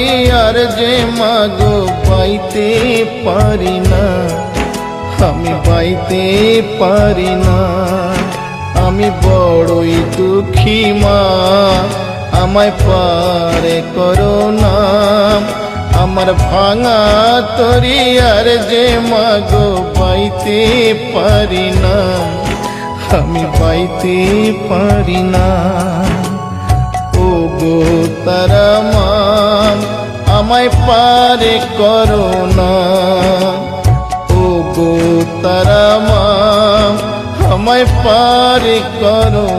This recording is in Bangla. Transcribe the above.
তরি আর যে মাগো পাইতে পারি না, আমি পাইতে পারি না। আমি বড়ই দুঃখী মা, আমায় পারে করো না। আমার ভাঙা তরি আর যে মাগো পাইতে পারি না, আমি পাইতে পারি না। ও গো তারা মা, আমায় পারে করো না। ও গো তারা মা, আমায় পারে করো